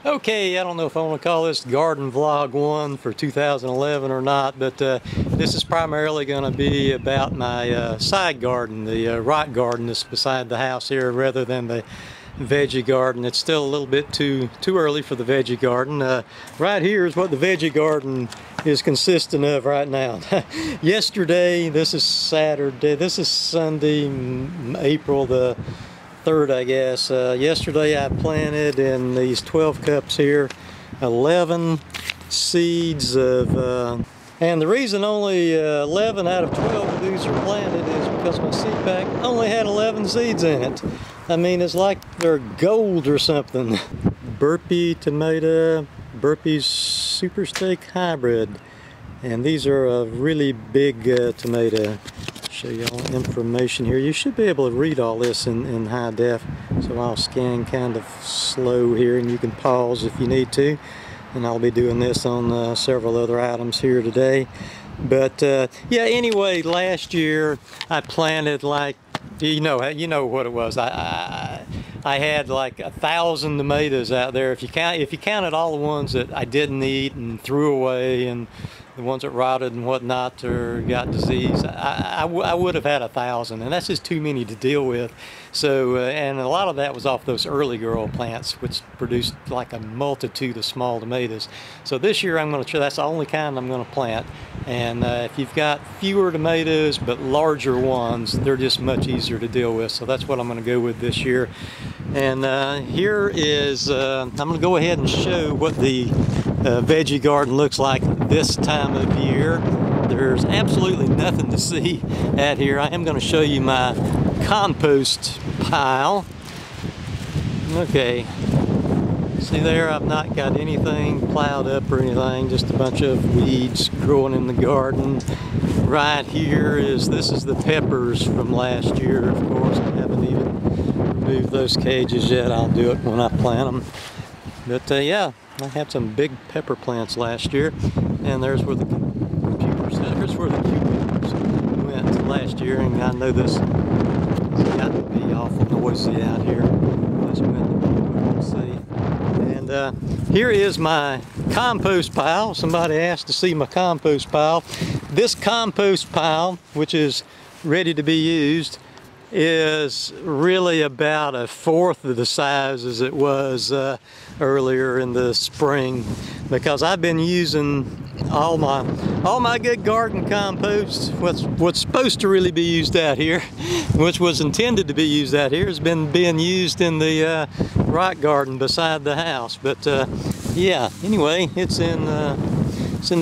Okay, I don't know if I want to call this garden vlog 1 for 2011 or not, but this is primarily going to be about my side garden, the rock garden that's beside the house here, rather than the veggie garden. It's still a little bit too early for the veggie garden. Right here is what the veggie garden is consisting of right now. Yesterday, this is Saturday, this is Sunday, April the 3rd, I guess. Yesterday I planted in these 12 cups here 11 seeds of and the reason only 11 out of 12 of these are planted is because my seed pack only had 11 seeds in it. I mean, it's like they're gold or something. Burpee tomato, Burpee super steak hybrid, and these are a really big tomato. Show you all information here. You should be able to read all this in high def, so I'll scan kind of slow here and you can pause if you need to, and I'll be doing this on several other items here today. But yeah, anyway, last year I planted, like, you know what it was. I had like 1,000 tomatoes out there. If you counted all the ones that I didn't eat and threw away, and the ones that rotted and whatnot or got disease, I would have had 1,000, and that's just too many to deal with. So, and a lot of that was off those early girl plants, which produced like a multitude of small tomatoes. So this year I'm going to try, that's the only kind I'm going to plant. And if you've got fewer tomatoes but larger ones, they're just much easier to deal with. So that's what I'm going to go with this year. And here is, I'm going to go ahead and show what the veggie garden looks like this time of year. There's absolutely nothing to see at here. I am going to show you my compost pile. Okay, see there, I've not got anything plowed up or anything, just a bunch of weeds growing in the garden. Right here this is the peppers from last year. Of course, I haven't even removed those cages yet. I'll do it when I plant them. But yeah, I had some big pepper plants last year, and there's where the cucumbers went last year. And I know this has got to be awful noisy out here. This window, see. And here is my compost pile. Somebody asked to see my compost pile. This compost pile, which is ready to be used, is really about 1/4 of the size as it was earlier in the spring, because I've been using all my good garden compost, what's supposed to really be used out here, which was intended to be used out here, has been being used in the rock garden beside the house. But yeah, anyway, it's in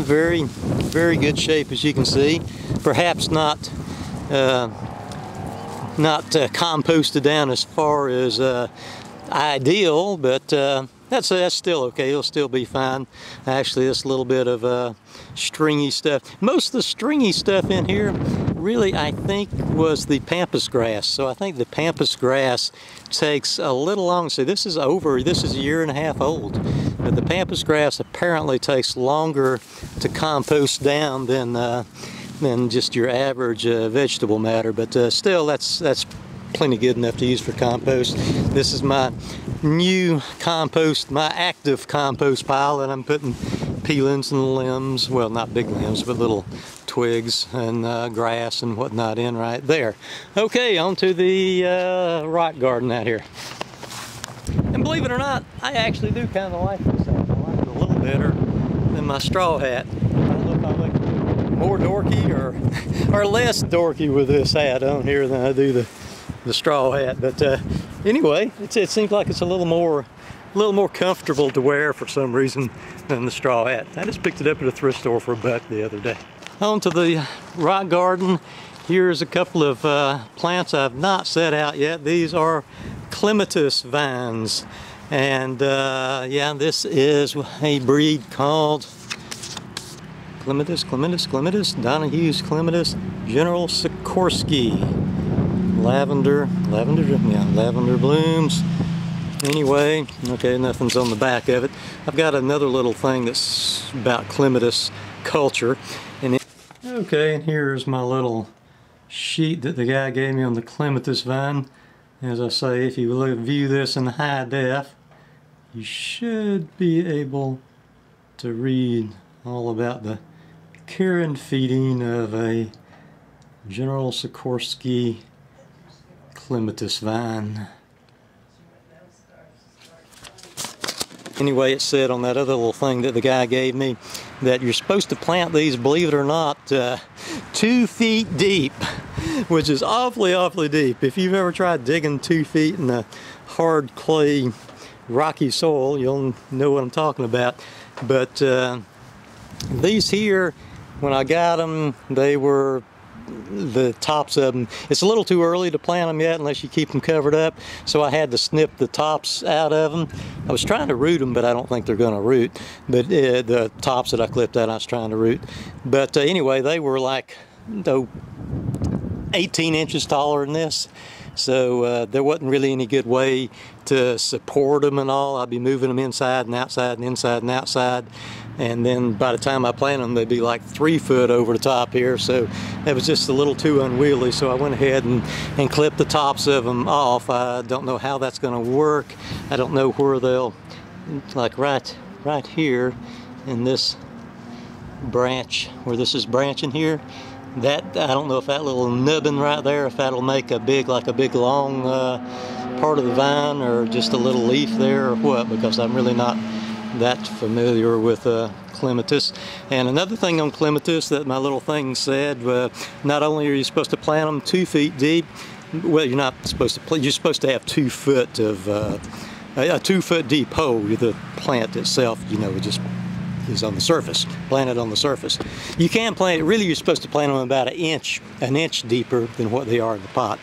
very, very good shape, as you can see. Perhaps not composted down as far as ideal, but that's still okay. It'll still be fine. Actually, this little bit of stringy stuff. Most of the stringy stuff in here, really, I think, was the pampas grass. So I think the pampas grass takes a little long. So this is a year and a half old. But the pampas grass apparently takes longer to compost down than just your average vegetable matter, but still that's plenty good enough to use for compost. This is my new compost, my active compost pile that I'm putting peelings and limbs, well, not big limbs, but little twigs and grass and whatnot in right there. Okay, on to the rock garden out here. And believe it or not, I actually do kind of like this hat. I like it a little better than my straw hat. I don't know if I look more dorky or less dorky with this hat on here than I do the straw hat. But anyway, it seems like it's a little more comfortable to wear for some reason than the straw hat. I just picked it up at a thrift store for $1 the other day. On to the rock garden. Here's a couple of plants I've not set out yet. These are clematis vines, and yeah, this is a breed called Clematis, Donahue's Clematis, General Sikorsky. Lavender blooms. Anyway, okay, nothing's on the back of it. I've got another little thing that's about clematis culture. Okay, and here's my little sheet that the guy gave me on the clematis vine. As I say, if you view this in high def, you should be able to read all about the care and feeding of a General Sikorsky clematis vine. Anyway, it said on that other little thing that the guy gave me that you're supposed to plant these, believe it or not, 2 feet deep, which is awfully deep. If you've ever tried digging 2 feet in a hard clay rocky soil, you'll know what I'm talking about. But these here, when I got them, they were the tops of them. It's a little too early to plant them yet unless you keep them covered up, so I had to snip the tops out of them. I was trying to root them, but I don't think they're going to root. But the tops that I clipped out, I was trying to root. But anyway, they were like 18 inches taller than this, so there wasn't really any good way to support them and all. I'd be moving them inside and outside and inside and outside, and then by the time I plant them, they'd be like 3 foot over the top here, so it was just a little too unwieldy. So I went ahead and clipped the tops of them off. I don't know how that's going to work. I don't know where they'll, like right here in this branch where this is branching here, that I don't know if that little nubbin right there, if that'll make a big, like a big long part of the vine, or just a little leaf there, or what, because I'm really not that familiar with clematis. And another thing on clematis that my little thing said, not only are you supposed to plant them 2 feet deep, well, you're not supposed to you're supposed to have 2 foot of a 2 foot deep hole. The plant itself, you know, it just is on the surface, planted on the surface. You can plant it, really you're supposed to plant them about an inch deeper than what they are in the pot.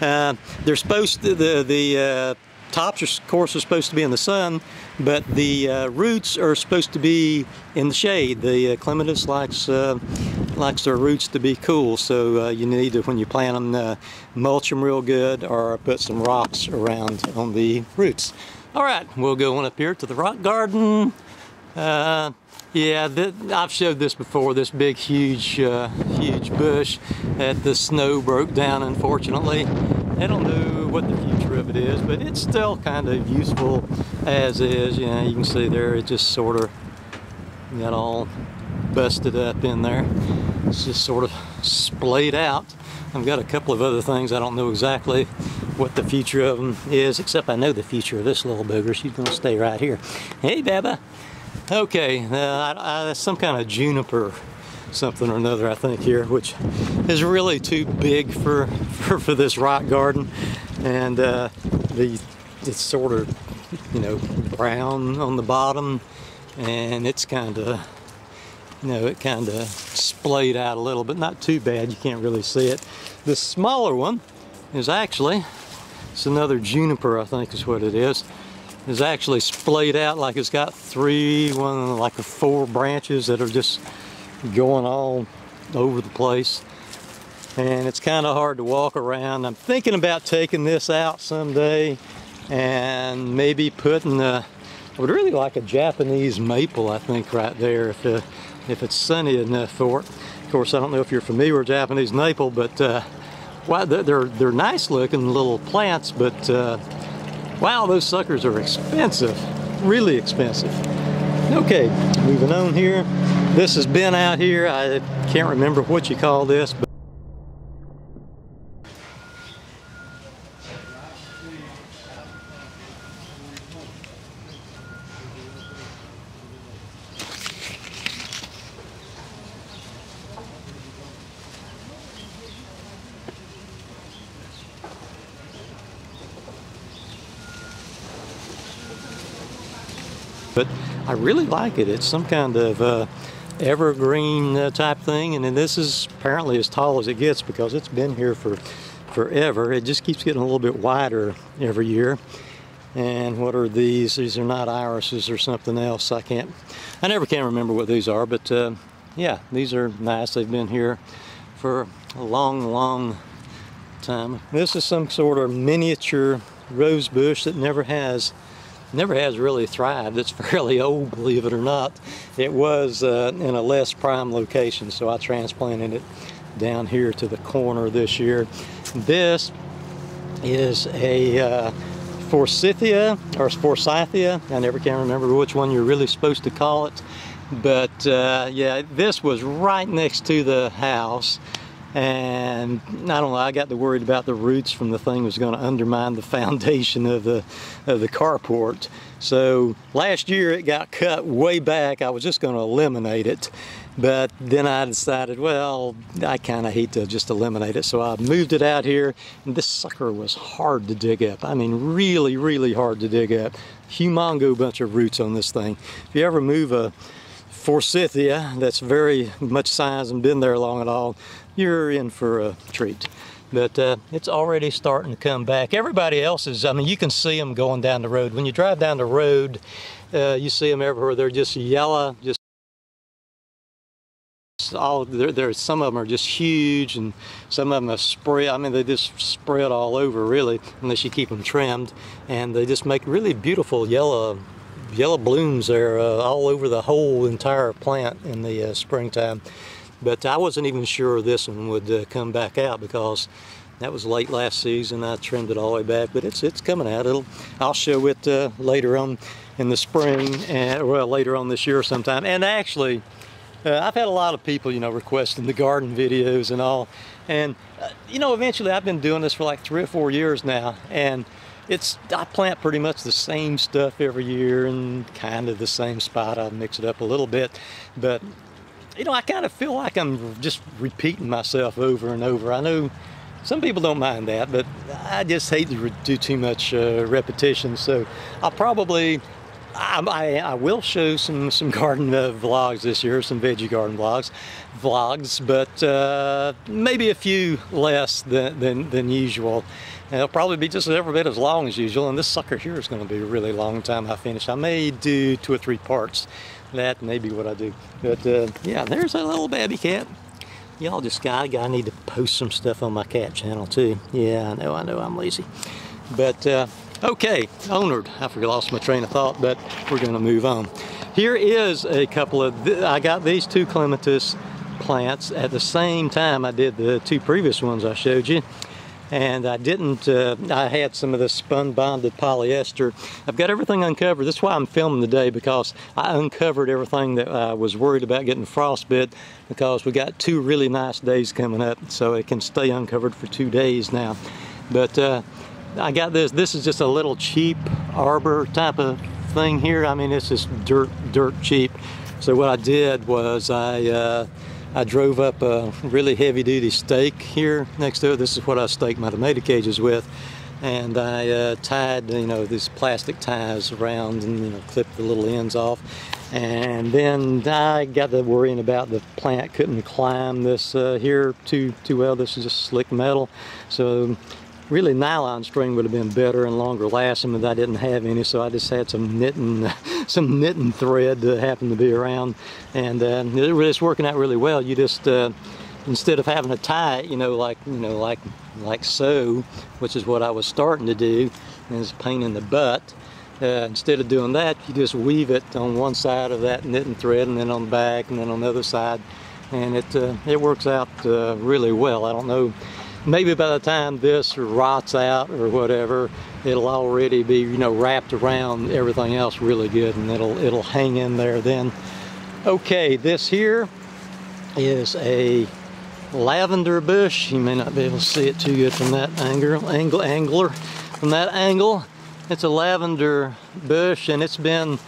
They're supposed to, the tops, of course, are supposed to be in the sun, but the roots are supposed to be in the shade. The clematis likes their roots to be cool, so you need to, when you plant them, mulch them real good, or put some rocks around on the roots. All right, we'll go on up here to the rock garden. Yeah, I've showed this before, this big, huge bush that the snow broke down, unfortunately. I don't know what the future of it is, but it's still kind of useful as is. You know, you can see there, it just sort of got all busted up in there. It's just sort of splayed out. I've got a couple of other things. I don't know exactly what the future of them is, except I know the future of this little booger. She's going to stay right here. Hey, Baba. Okay, some kind of juniper something or another, I think, here, which is really too big for this rock garden. And it's sort of, you know, brown on the bottom, and it's kind of, you know, it kind of splayed out a little, but not too bad. You can't really see it. The smaller one is actually, it's another juniper, I think is what it is actually splayed out, like it's got like 4 branches that are just going all over the place, and it's kind of hard to walk around. I'm thinking about taking this out someday and maybe putting I would really like a Japanese maple, I think, right there, if it's sunny enough for it. Of course, I don't know if you're familiar with Japanese maple, but wow, they're nice looking little plants, but wow, those suckers are expensive, really expensive. Okay, moving on here. This has been out here, I can't remember what you call this, but I really like it. It's some kind of evergreen type thing, and then this is apparently as tall as it gets because it's been here for forever. It just keeps getting a little bit wider every year. And what are these? These are not irises or something else. I never can remember what these are, but yeah, these are nice. They've been here for a long time. This is some sort of miniature rose bush that never has really thrived. It's fairly old, believe it or not. It was in a less prime location, so I transplanted it down here to the corner this year. This is a forsythia or forsythia. I never can remember which one you're really supposed to call it. But yeah, this was right next to the house. And I don't know, I got worried about the roots from the thing was going to undermine the foundation of the carport. So last year it got cut way back. I was just going to eliminate it. But then I decided, well, I kind of hate to just eliminate it. So I moved it out here, and this sucker was hard to dig up. I mean, really, really hard to dig up. Humongo bunch of roots on this thing. If you ever move a forsythia that's very much size and been there long at all, you're in for a treat. But it's already starting to come back. Everybody else is, I mean, you can see them going down the road. When you drive down the road, you see them everywhere. They're just yellow, just all there's some of them are just huge, and some of them are spread. I mean, they just spread all over, really, unless you keep them trimmed, and they just make really beautiful yellow blooms there all over the whole entire plant in the springtime. But I wasn't even sure this one would come back out, because that was late last season. I trimmed it all the way back, but it's coming out. I'll show it later on in the spring, and well, later on this year sometime. And actually, I've had a lot of people, you know, requesting the garden videos and all. And you know, eventually, I've been doing this for like 3 or 4 years now, and I plant pretty much the same stuff every year and kind of the same spot. I mix it up a little bit, but you know, I kind of feel like I'm just repeating myself over and over. I know some people don't mind that, but I just hate to do too much repetition. So I'll probably, I will show some garden vlogs this year, some veggie garden vlogs, but maybe a few less than usual. And it'll probably be just every bit as long as usual, and this sucker here is going to be a really long time I finish. I may do 2 or 3 parts. That may be what I do. But yeah, there's a little baby cat. Y'all just I need to post some stuff on my cat channel too. Yeah, I know I'm lazy. But okay, onward. I lost my train of thought, but we're going to move on. Here is a couple of, I got these 2 clematis plants at the same time I did the 2 previous ones I showed you. And I didn't, I had some of this spun bonded polyester. I've got everything uncovered. That's why I'm filming today, because I uncovered everything that I was worried about getting frostbit, because we got 2 really nice days coming up, so it can stay uncovered for 2 days now. But I got this. This is just a little cheap arbor type of thing here. I mean, it's just dirt cheap. So what I did was I drove up a really heavy-duty stake here next to it. This is what I staked my tomato cages with, and I tied, you know, these plastic ties around and, you know, clipped the little ends off. And then I got to worrying about the plant couldn't climb this here too well. This is just slick metal, so really nylon string would have been better and longer lasting, but I didn't have any, so I just had some knitting thread that happened to be around, and it's working out really well. You just instead of having to tie it, like so, which is what I was starting to do, and it's a pain in the butt. Instead of doing that, you just weave it on one side of that knitting thread, and then on the back, and then on the other side, and it works out really well. I don't know. Maybe by the time this rots out or whatever, it'll already be, you know, wrapped around everything else really good, and it'll hang in there then. Okay, this here is a lavender bush. You may not be able to see it too good from that angle. It's a lavender bush, and it's been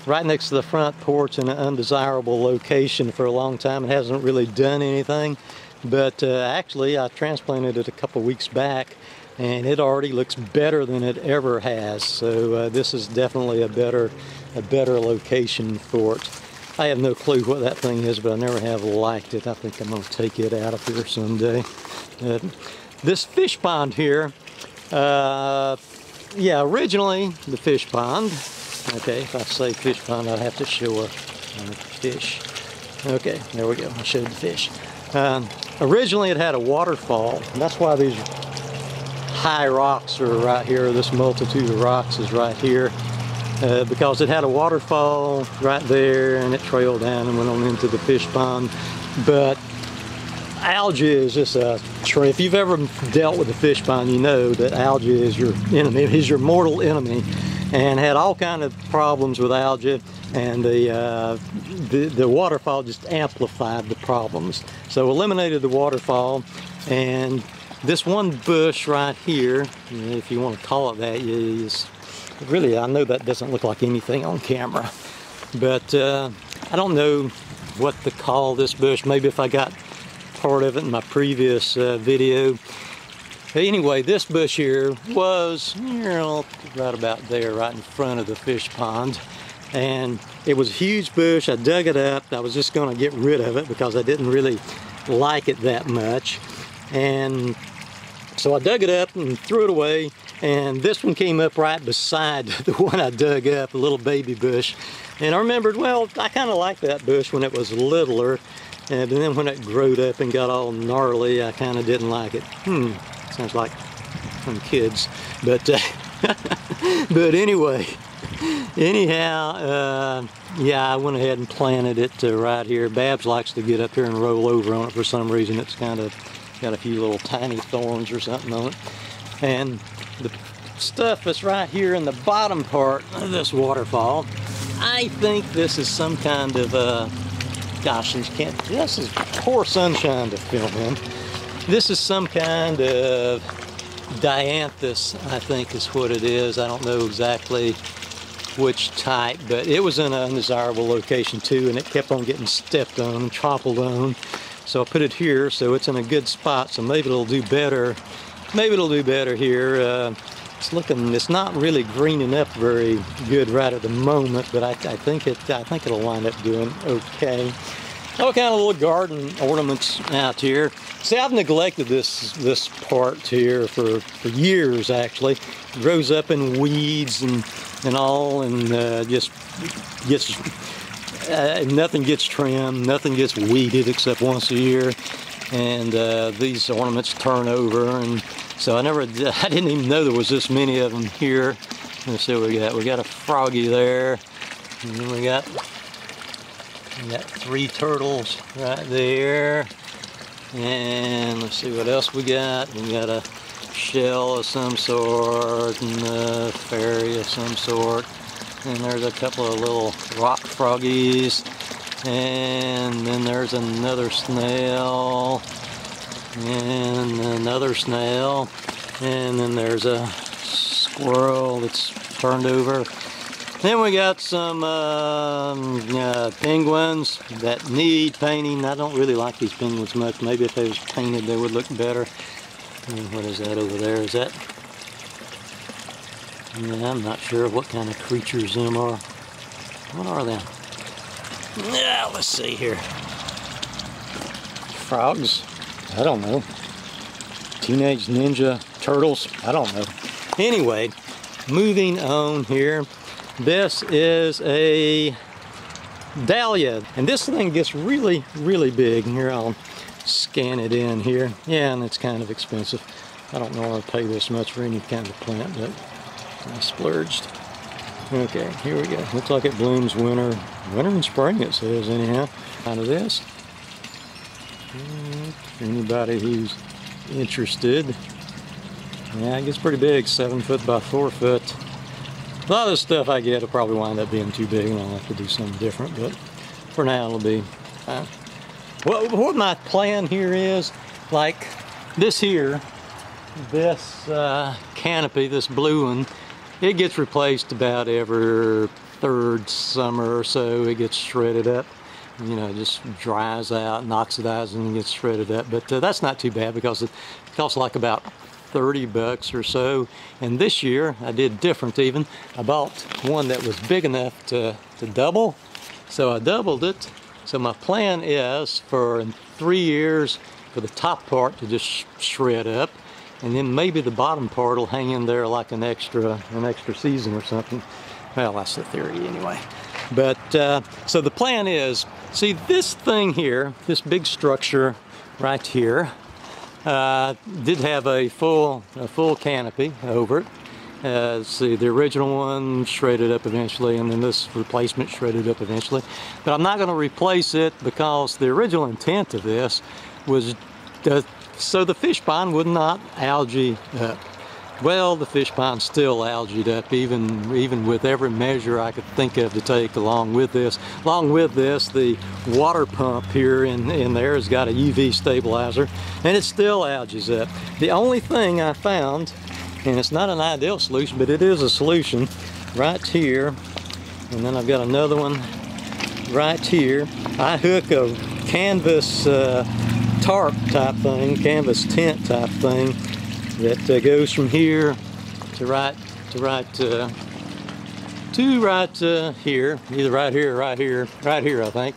right next to the front porch in an undesirable location for a long time. It hasn't really done anything. But actually, I transplanted it a couple weeks back, and it already looks better than it ever has. So this is definitely a better location for it. I have no clue what that thing is, but I never have liked it. I think I'm going to take it out of here someday. This fish pond here, yeah, originally the fish pond. Okay, if I say fish pond, I'd have to show a fish. Okay, there we go. I showed the fish. Originally it had a waterfall, and that's why these high rocks are right here. This multitude of rocks is right here, because it had a waterfall right there, and it trailed down and went on into the fish pond. But algae is just a tree. If you've ever dealt with a fish pond, you know that algae is your enemy. It is your mortal enemy, and had all kind of problems with algae, and the waterfall just amplified the problems. So eliminated the waterfall, and this one bush right here, if you want to call it that, is really, I know that doesn't look like anything on camera, but I don't know what to call this bush. Maybe if I got part of it in my previous video. But anyway, this bush here was, you know, right about there, right in front of the fish pond. And it was a huge bush. I dug it up. I was just going to get rid of it because I didn't really like it that much. And so I dug it up and threw it away. And this one came up right beside the one I dug up, a little baby bush. And I remembered, well, I kind of liked that bush when it was littler. And then when it growed up and got all gnarly, I kind of didn't like it. Sounds like some kids. But, but anyway, anyhow, yeah, I went ahead and planted it right here. Babs likes to get up here and roll over on it for some reason. It's kind of got a few little tiny thorns or something on it. And the stuff that's right here in the bottom part of this waterfall, I think this is some kind of, gosh, this is poor sunshine to film in. This is some kind of dianthus, I think is what it is. I don't know exactly which type, but it was in an undesirable location too, and it kept on getting stepped on and trampled on. So I put it here, so it's in a good spot, so maybe it'll do better. Maybe it'll do better here. It's not really greening up very good right at the moment, but I think it'll wind up doing okay. All kind of little garden ornaments out here. See, I've neglected this part here for years actually. It grows up in weeds and all, and just gets nothing gets trimmed, nothing gets weeded except once a year, and these ornaments turn over, and so I didn't even know there was this many of them here. Let's see what we got. We got a froggy there, and then we got 3 turtles right there, and let's see what else we got. We got a shell of some sort and a fairy of some sort, and there's a couple of little rock froggies, and then there's another snail, and another snail, and then there's a squirrel that's turned over. Then we got some penguins that need painting. I don't really like these penguins much. Maybe if they was painted they would look better. And what is that over there? Is that? Yeah, I'm not sure what kind of creatures them are. What are them? Yeah, let's see here. Frogs? I don't know. Teenage Ninja Turtles? I don't know. Anyway, moving on here. This is a dahlia, and this thing gets really, really big. Here, I'll scan it in here. Yeah, and it's kind of expensive. I don't know I'd pay this much for any kind of plant, but I splurged. Okay, here we go. Looks like it blooms winter and spring, it says anyhow. Out of this. Anybody who's interested. Yeah, it gets pretty big, 7 foot by 4 foot. A lot of the stuff I get will probably wind up being too big, and I'll have to do something different, but for now it'll be fine. What my plan here is, like this here, this canopy, this blue one, it gets replaced about every 3rd summer or so. It gets shredded up, you know, just dries out and oxidizes and gets shredded up. But that's not too bad because it costs like about $30 or so. And this year I did different even. I bought one that was big enough to double, so I doubled it. So my plan is for in 3 years for the top part to just shred up, and then maybe the bottom part will hang in there like an extra season or something. Well, that's the theory anyway. But so the plan is, see this thing here, this big structure right here, did have a full canopy over it. Let's see, the original one shredded up eventually, and then this replacement shredded up eventually. But I'm not going to replace it because the original intent of this was so the fish pond would not algae up. Well, the fish pond's still algaed up, even with every measure I could think of to take along with this. Along with this, the water pump here in there has got a UV stabilizer, and it still algaes up. The only thing I found, and it's not an ideal solution, but it is a solution, right here, and then I've got another one right here. I hook a canvas tarp type thing, canvas tent type thing, that goes from here to right here, either right here or right here I think.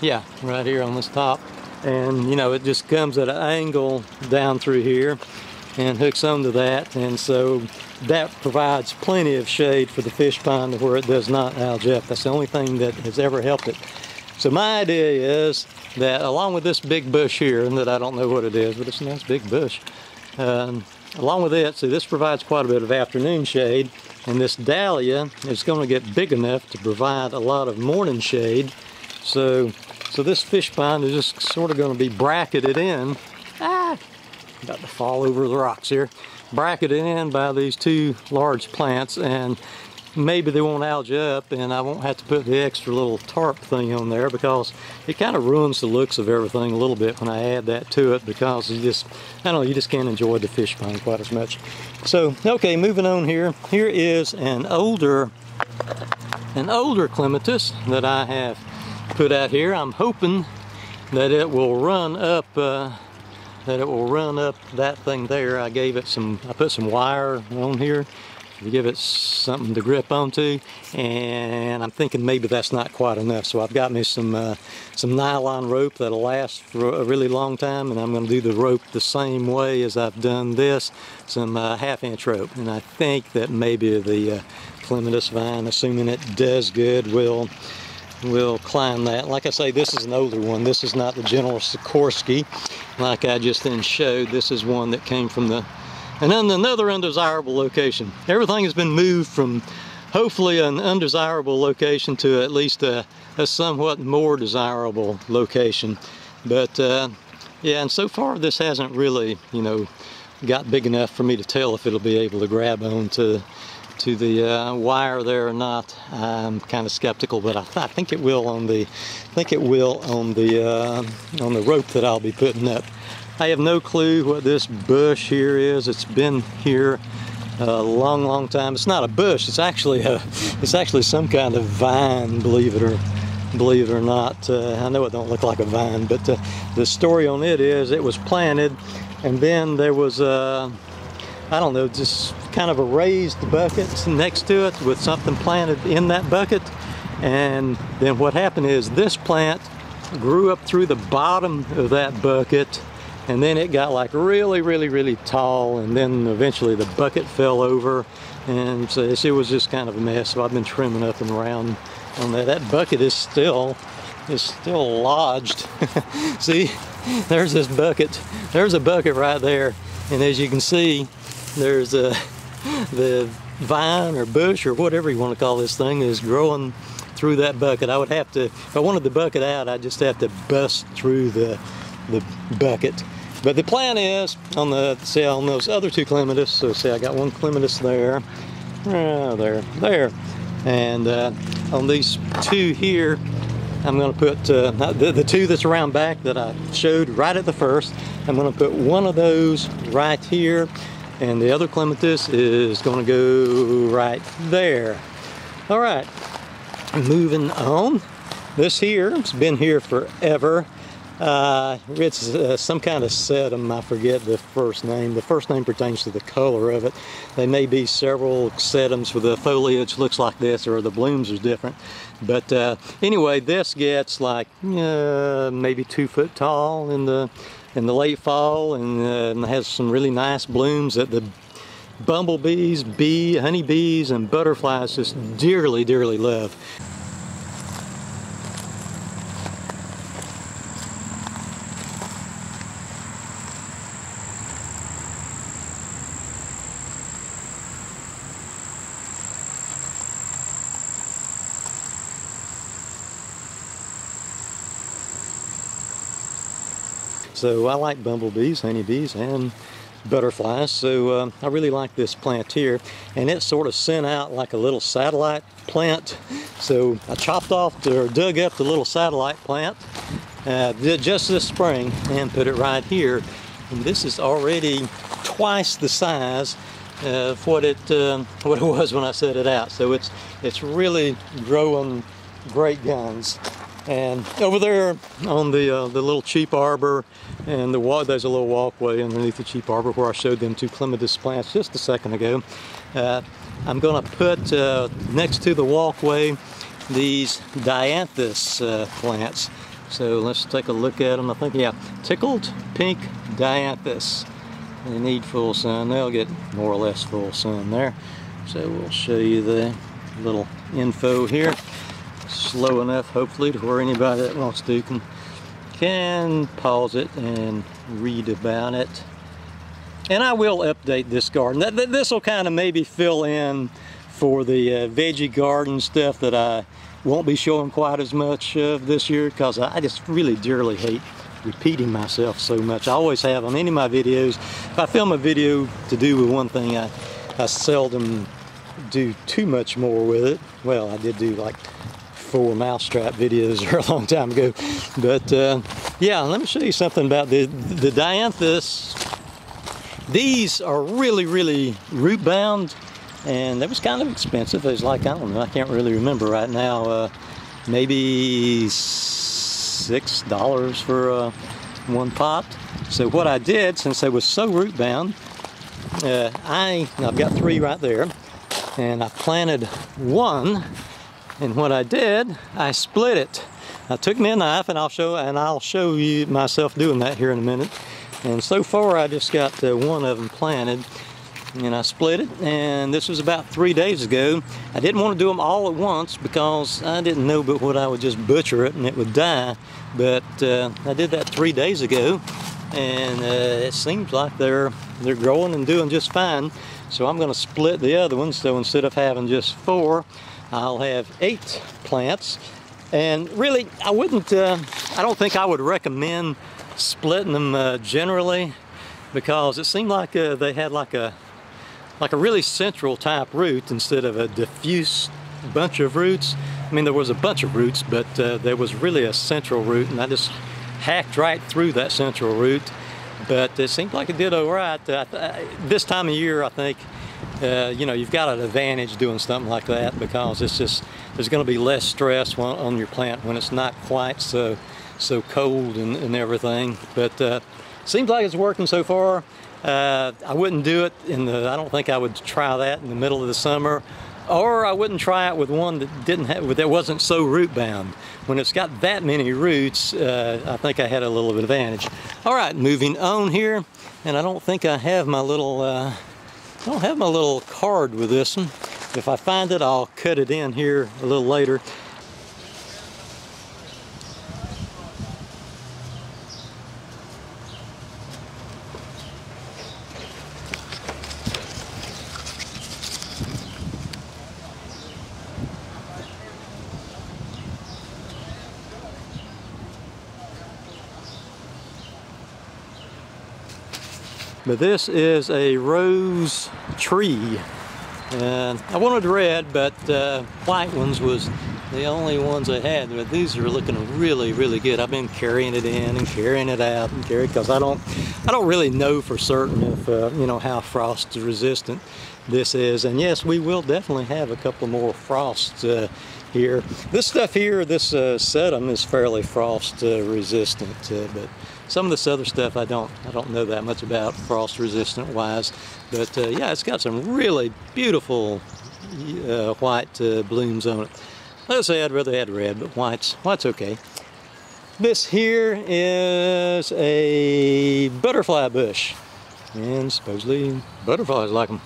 Yeah, right here on this top. And you know, it just comes at an angle down through here and hooks onto that, and so that provides plenty of shade for the fish pond where it does not algae up. That's the only thing that has ever helped it. So my idea is that along with this big bush here, and that I don't know what it is, but it's a nice big bush, along with it, see, this provides quite a bit of afternoon shade, and this dahlia is going to get big enough to provide a lot of morning shade. So this fish pond is just sort of going to be bracketed in. About to fall over the rocks here. Bracketed in by these two large plants, and maybe they won't algae up, and I won't have to put the extra little tarp thing on there, because it kind of ruins the looks of everything a little bit when I add that to it, because you just, I don't know, you just can't enjoy the fish pond quite as much. So, okay, moving on here. Here is an older clematis that I have put out here. I'm hoping that it will run up that thing there. I put some wire on here to give it something to grip onto, and I'm thinking maybe that's not quite enough. So I've got me some nylon rope that'll last for a really long time, and I'm going to do the rope the same way as I've done this, some 1/2-inch rope. And I think that maybe the clematis vine, assuming it does good, will climb that. Like I say, this is an older one. This is not the General Sikorsky like I just then showed. This is one that came from another undesirable location. Everything has been moved from hopefully an undesirable location to at least a somewhat more desirable location. But yeah, and so far this hasn't really, you know, got big enough for me to tell if it'll be able to grab onto the wire there or not. I'm kind of skeptical, but I think it will on the rope that I'll be putting up. I have no clue what this bush here is. It's been here a long time. It's not a bush. It's actually some kind of vine. Believe it or not. I know it don't look like a vine, but the story on it is it was planted, and then there was I don't know, just kind of a raised bucket next to it with something planted in that bucket. And then what happened is this plant grew up through the bottom of that bucket, and then it got like really tall, and then eventually the bucket fell over, and so it was just kind of a mess. So I've been trimming up and around on that. That bucket is still lodged. See, there's this bucket. There's a bucket right there, and as you can see, there's the vine or bush or whatever you want to call this thing is growing through that bucket. I would have to, if I wanted the bucket out, I'd just have to bust through the bucket. But the plan is on those other two clematis. So see, I got one clematis there, there, and on these two here, I'm going to put the two that's around back that I showed right at the first. I'm going to put one of those right here, and the other clematis is going to go right there. All right, moving on. This here has been here forever. It's some kind of sedum. I forget the first name. The first name pertains to the color of it. There may be several sedums where the foliage looks like this or the blooms are different. But anyway, this gets like maybe 2 foot tall in the late fall, and has some really nice blooms that the bumblebees, honeybees, and butterflies just dearly love. So I like bumblebees, honeybees, and butterflies. So I really like this plant here, and it sort of sent out like a little satellite plant. So I chopped off or dug up the little satellite plant just this spring and put it right here. And this is already twice the size of what it was when I set it out. So it's really growing great guns. And over there on the little cheap arbor, and there's a little walkway underneath the cheap arbor where I showed them two clematis plants just a second ago. I'm going to put next to the walkway these dianthus plants. So let's take a look at them. I think, yeah, tickled pink dianthus. They need full sun. They'll get more or less full sun there. So we'll show you the little info here. Slow enough, hopefully, to where anybody that wants to can pause it and read about it. And I will update this garden. This will kind of maybe fill in for the veggie garden stuff that I won't be showing quite as much of this year, because I just really dearly hate repeating myself so much. I always have on any of my videos. If I film a video to do with one thing, I seldom do too much more with it. Well, I did do like 4 mousetrap videos a long time ago, but yeah, let me show you something about the dianthus. These are really root bound, and that was kind of expensive. It was like, I don't know, I can't really remember right now, maybe $6 for one pot. So what I did, since they was so root bound, I've got 3 right there, and I planted one. And what I did, I split it. I took me a knife, and I'll show you myself doing that here in a minute. And so far, I just got one of them planted, and I split it. And this was about 3 days ago. I didn't want to do them all at once because I didn't know but what I would just butcher it and it would die. But I did that 3 days ago, and it seems like they're growing and doing just fine. So I'm going to split the other ones. So instead of having just 4, I'll have 8 plants. And really, I don't think I would recommend splitting them generally, because it seemed like they had like a really central type root instead of a diffuse bunch of roots. I mean, there was a bunch of roots, but there was really a central root, and I just hacked right through that central root. But it seemed like it did all right. This time of year, I think, you know, you've got an advantage doing something like that, because it's just, there's going to be less stress on your plant when it's not quite so cold and everything. But seems like it's working so far. I wouldn't do it I don't think I would try that in the middle of the summer, or I wouldn't try it with one that wasn't so root bound. When it's got that many roots, I think I had a little bit of advantage. All right, moving on here, and I don't think I have my little card with this one. If I find it, I'll cut it in here a little later. But this is a rose tree, and I wanted red, but white ones was the only ones I had. But these are looking really good. I've been carrying it in and carrying it out and because I don't really know for certain if you know, how frost resistant this is. And yes, we will definitely have a couple more frosts here. This stuff here, this sedum is fairly frost resistant, but some of this other stuff I don't know that much about frost resistant wise. But yeah, it's got some really beautiful white blooms on it. Like I say, I'd rather add red, but white's okay. This here is a butterfly bush, and supposedly butterflies like them.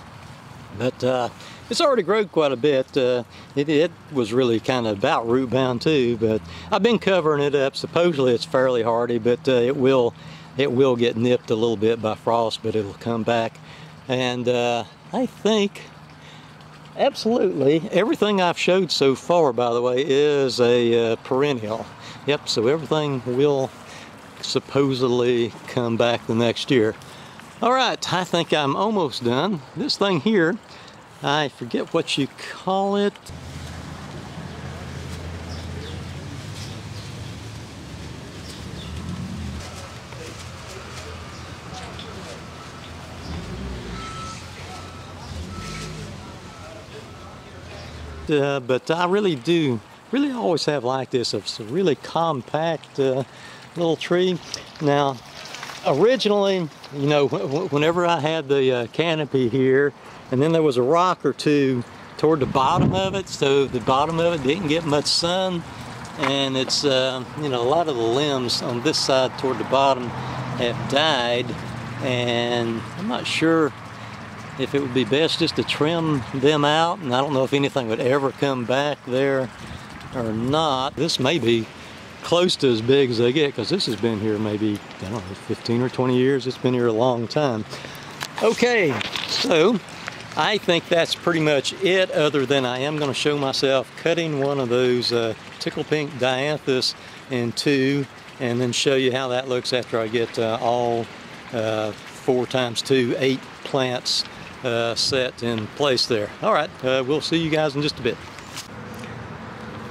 But it's already grown quite a bit. It was really kind of about root bound too, but I've been covering it up. Supposedly it's fairly hardy, but it will get nipped a little bit by frost, but it'll come back. And I think absolutely everything I've showed so far, by the way, is a perennial. Yep, so everything will supposedly come back the next year. All right, I think I'm almost done. This thing here, I forget what you call it. But I really always have liked this. It's a really compact little tree. Now, originally, you know, whenever I had the canopy here, and then there was a rock or two toward the bottom of it, so the bottom of it didn't get much sun, and it's, you know, a lot of the limbs on this side toward the bottom have died, and I'm not sure if it would be best just to trim them out, and I don't know if anything would ever come back there or not. This may be close to as big as they get, because this has been here maybe, I don't know, 15 or 20 years. It's been here a long time. Okay, so I think that's pretty much it, other than I am going to show myself cutting one of those tickle pink dianthus in two, and then show you how that looks after I get all 4 times 2, 8 plants set in place there. All right, we'll see you guys in just a bit.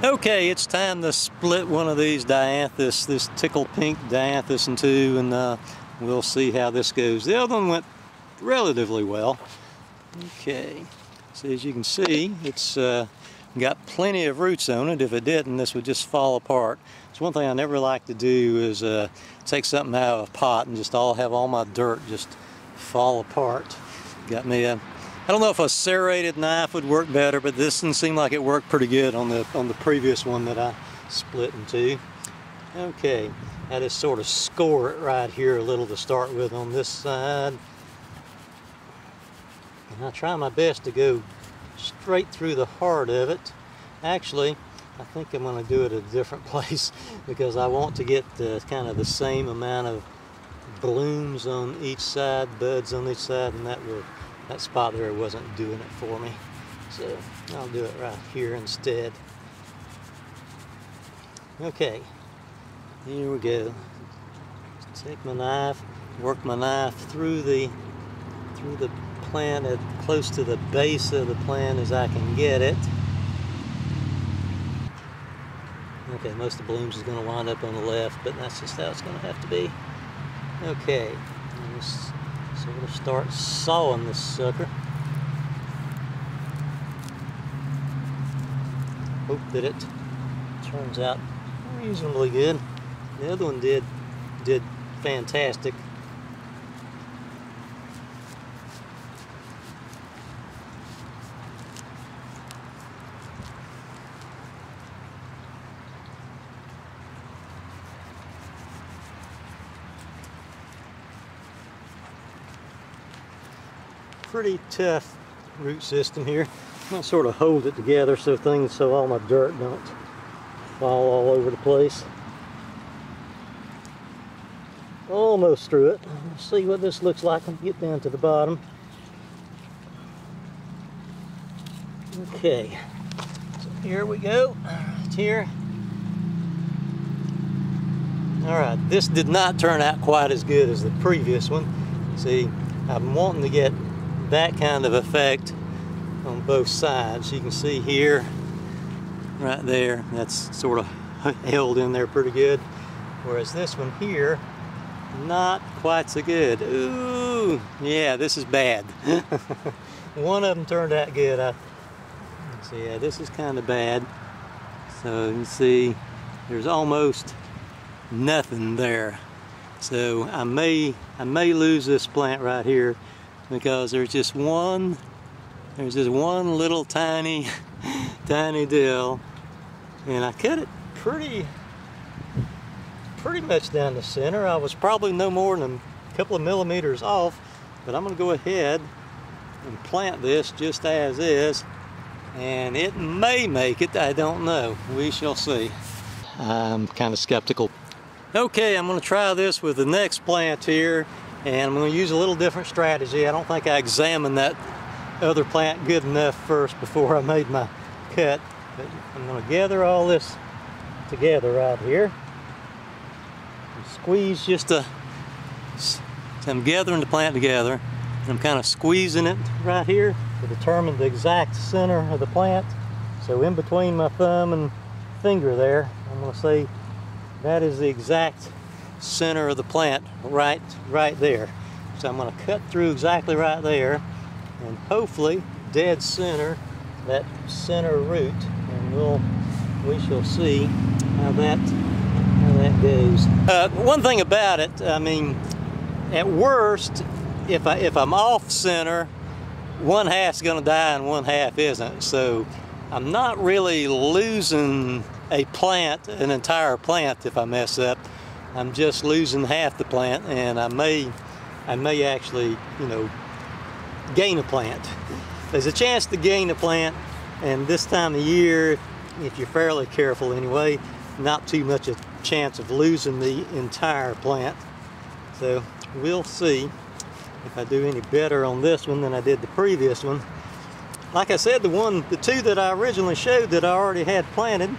Okay, it's time to split one of these dianthus, this tickle pink dianthus in two, and we'll see how this goes. The other one went relatively well. Okay, so as you can see, it's got plenty of roots on it. If it didn't, this would just fall apart. So one thing I never like to do is take something out of a pot and just have all my dirt just fall apart. Got me a, I don't know if a serrated knife would work better, but this didn't seem like it worked pretty good on the previous one that I split in two. Okay, I just sort of score it right here a little to start with on this side. And I try my best to go straight through the heart of it. Actually, I think I'm going to do it at a different place, because I want to get kind of the same amount of blooms on each side, buds on each side, and that spot there wasn't doing it for me. So I'll do it right here instead. Okay, here we go. Take my knife, work my knife through the plant as close to the base of the plant as I can get it. Okay, most of the blooms is going to wind up on the left, but that's just how it's going to have to be. Okay, let's sort of start sawing this sucker. Hope that it turns out reasonably good. The other one did fantastic. Pretty tough root system here. I'm gonna sort of hold it together so all my dirt don't fall all over the place. Almost through it. Let's see what this looks like when we get down to the bottom. Okay, so here we go. It's here. All right, this did not turn out quite as good as the previous one. See, I'm wanting to get that kind of effect on both sides. You can see here, right there, that's sort of held in there pretty good. Whereas this one here, not quite so good. Ooh, yeah, this is bad. One of them turned out good. So yeah, this is kind of bad. So you can see there's almost nothing there. So I may lose this plant right here, because there's just one little tiny deal, and I cut it pretty much down the center. I was probably no more than a couple of millimeters off, but I'm going to go ahead and plant this just as is, and it may make it. I don't know. We shall see. I'm kind of skeptical. Okay, I'm going to try this with the next plant here, and I'm going to use a little different strategy. I don't think I examined that other plant good enough first before I made my cut. But I'm going to gather all this together right here. Squeeze just a, so I'm gathering the plant together. I'm kind of squeezing it right here to determine the exact center of the plant. So in between my thumb and finger there, I'm going to say that is the exact center of the plant right there. So I'm going to cut through exactly right there and hopefully dead center that center root, and we shall see how that goes. One thing about it, I mean, at worst, if I'm off center, one half's going to die and one half isn't. So I'm not really losing a plant, an entire plant, if I mess up. I'm just losing half the plant, and I may actually, you know, gain a plant. There's a chance to gain a plant, and this time of year, if you're fairly careful anyway, not too much a chance of losing the entire plant. So we'll see if I do any better on this one than I did the previous one. Like I said, the two that I originally showed that I already had planted,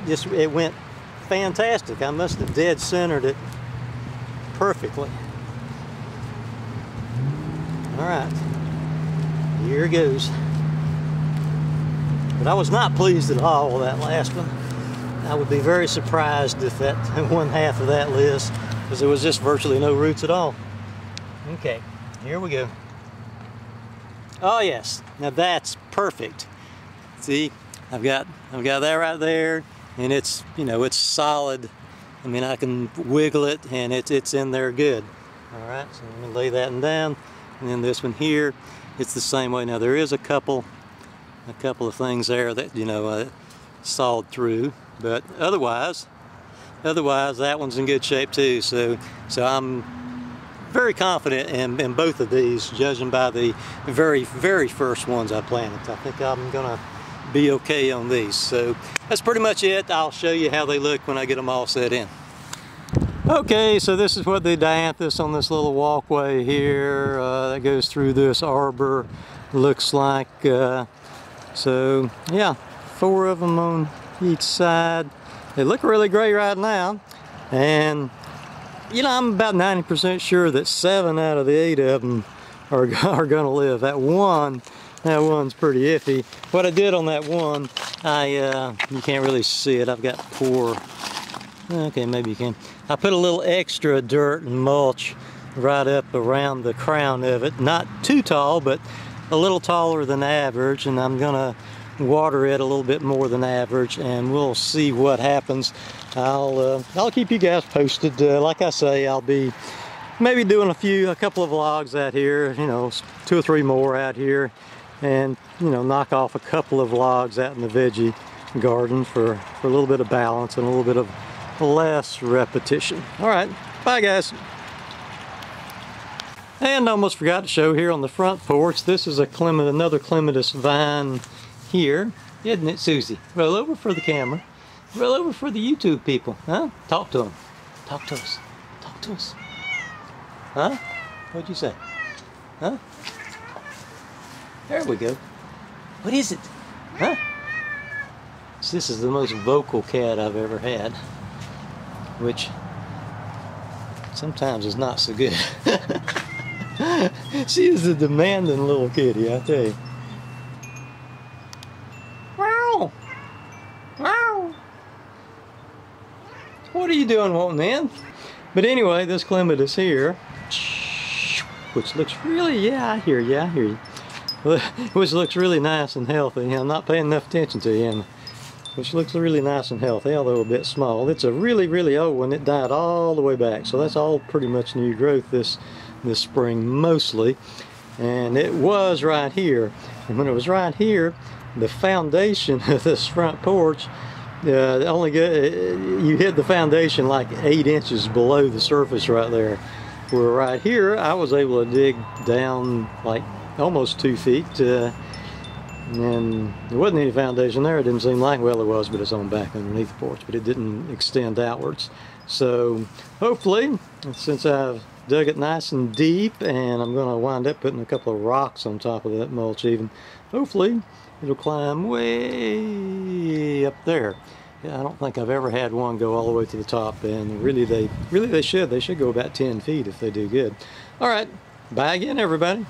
it went fantastic. I must have dead centered it perfectly. All right, here it goes. But I was not pleased at all with that last one. I would be very surprised if that one half of that lives, because there was just virtually no roots at all. Okay, here we go. Oh yes, now that's perfect. See, I've got that right there, and it's, you know, it's solid. I mean, I can wiggle it and it's in there good. All right, so I'm gonna lay that one down, and then this one here, it's the same way. Now there is a couple of things there that, you know, sawed through, but otherwise that one's in good shape too. So I'm very confident in both of these, judging by the very first ones I planted. I think I'm gonna be okay on these. So that's pretty much it. I'll show you how they look when I get them all set in. Okay, so this is what the dianthus on this little walkway here that goes through this arbor looks like. So yeah, 4 of them on each side. They look really great right now, and you know, I'm about 90% sure that 7 out of the 8 of them are gonna live. That one's pretty iffy. What I did on that one, you can't really see it. I've got poor, okay, maybe you can. I put a little extra dirt and mulch right up around the crown of it. Not too tall, but a little taller than average, and I'm gonna water it a little bit more than average, and we'll see what happens. I'll keep you guys posted. Like I say, I'll be maybe doing a couple of vlogs out here, you know, 2 or 3 more out here, and you know, knock off a couple of vlogs out in the veggie garden for a little bit of balance and a little bit of less repetition. All right, bye guys. And almost forgot to show here on the front porch, this is another clematis vine here, isn't it, Susie? Roll over for the camera. Roll over for the YouTube people, huh? Talk to them. Talk to us. Talk to us. Huh? What'd you say? Huh? There we go. What is it? Huh? So this is the most vocal cat I've ever had, which sometimes is not so good. She is a demanding little kitty, I tell you. Wow! Wow! What are you doing wanting in? But anyway, this clematis here, which looks really, yeah, I hear you. Which looks really nice and healthy. I'm not paying enough attention to him. Which looks really nice and healthy, although a bit small. It's a really old one. It died all the way back, so that's all pretty much new growth this spring mostly. And it was right here. And when it was right here, the foundation of this front porch, you hit the foundation like 8 inches below the surface right there. Where right here, I was able to dig down like almost 2 feet, and there wasn't any foundation there. It didn't seem like, well, there was, but it's on back underneath the porch, but it didn't extend outwards. So hopefully, since I've dug it nice and deep, and I'm going to wind up putting a couple of rocks on top of that mulch even, hopefully it'll climb way up there. Yeah, I don't think I've ever had one go all the way to the top, and really they should go about 10 feet if they do good. All right, bye again, everybody.